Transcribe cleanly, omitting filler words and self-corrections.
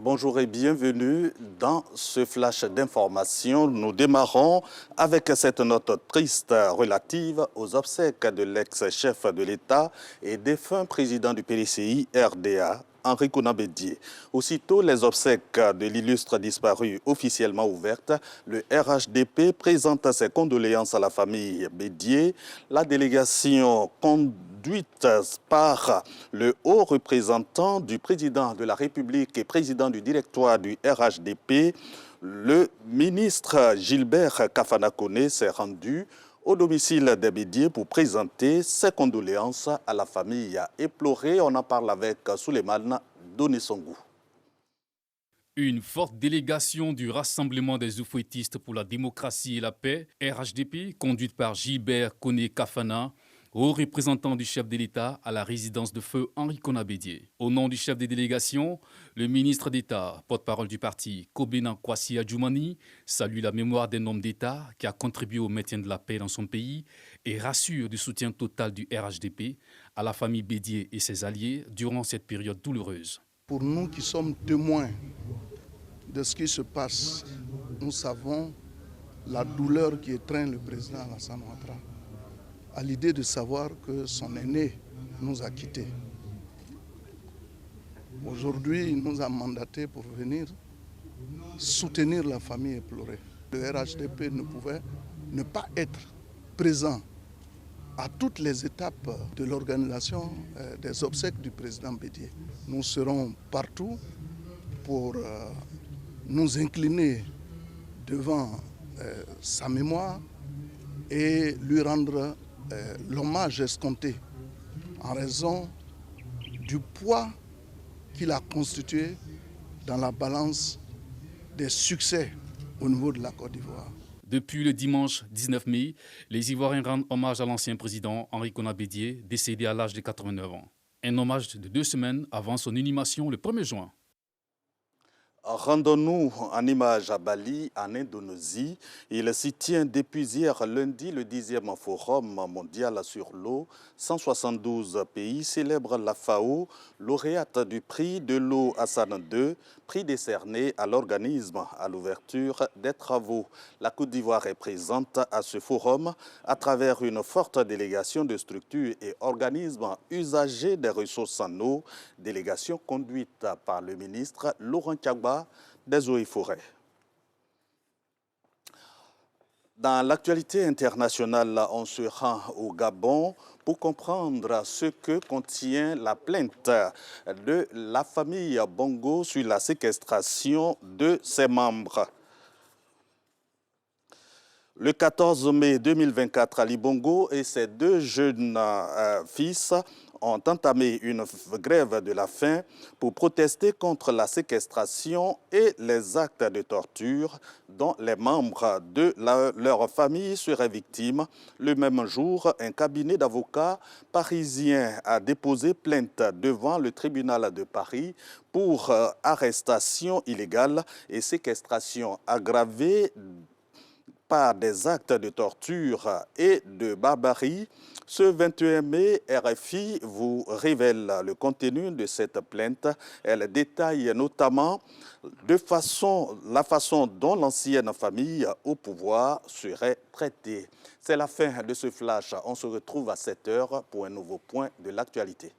Bonjour et bienvenue dans ce flash d'information. Nous démarrons avec cette note triste relative aux obsèques de l'ex-chef de l'État et défunt président du PDCI RDA, Henri Konan Bédié. Aussitôt les obsèques de l'illustre disparu officiellement ouvertes, le RHDP présente ses condoléances à la famille Bédié. La délégation conduite par le haut représentant du président de la République et président du directoire du RHDP, le ministre Gilbert Kafana Koné s'est rendu au domicile des Bédié pour présenter ses condoléances à la famille éplorée. On en parle avec Souleymane Donesongou. Une forte délégation du Rassemblement des Oufouettistes pour la démocratie et la paix, RHDP, conduite par Gilbert Koné Kafana, haut représentant du chef de l'État à la résidence de feu Henri Konan Bédié. Au nom du chef des délégations, le ministre d'État, porte-parole du parti, Kobena Kwasi Adjoumani, salue la mémoire d'un homme d'État qui a contribué au maintien de la paix dans son pays et rassure du soutien total du RHDP à la famille Bédié et ses alliés durant cette période douloureuse. Pour nous qui sommes témoins de ce qui se passe, nous savons la douleur qui étreint le président Alassane Ouattara à l'idée de savoir que son aîné nous a quittés. Aujourd'hui, il nous a mandaté pour venir soutenir la famille éplorée. Le RHDP ne pouvait ne pas être présent à toutes les étapes de l'organisation des obsèques du président Bédié. Nous serons partout pour nous incliner devant sa mémoire et lui rendre l'hommage escompté en raison du poids qu'il a constitué dans la balance des succès au niveau de la Côte d'Ivoire. Depuis le dimanche 19 mai, les Ivoiriens rendent hommage à l'ancien président Henri Konan Bédié, décédé à l'âge de 89 ans. Un hommage de 2 semaines avant son inhumation le 1er juin. Rendons-nous en image à Bali, en Indonésie. Il s'y tient depuis hier lundi le 10e Forum mondial sur l'eau. 172 pays célèbrent la FAO, lauréate du prix de l'eau Hassan II, prix décerné à l'organisme à l'ouverture des travaux. La Côte d'Ivoire est présente à ce forum à travers une forte délégation de structures et organismes usagers des ressources en eau, délégation conduite par le ministre Laurent Tiagba des eaux et forêts. Dans l'actualité internationale, on se rend au Gabon pour comprendre ce que contient la plainte de la famille Bongo sur la séquestration de ses membres. Le 14 mai 2024, Ali Bongo et ses 2 jeunes fils ont entamé une grève de la faim pour protester contre la séquestration et les actes de torture dont les membres de leur famille seraient victimes. Le même jour, un cabinet d'avocats parisiens a déposé plainte devant le tribunal de Paris pour arrestation illégale et séquestration aggravée par des actes de torture et de barbarie. Ce 21 mai, RFI vous révèle le contenu de cette plainte. Elle détaille notamment la façon dont l'ancienne famille au pouvoir serait traitée. C'est la fin de ce flash. On se retrouve à 7 h pour un nouveau point de l'actualité.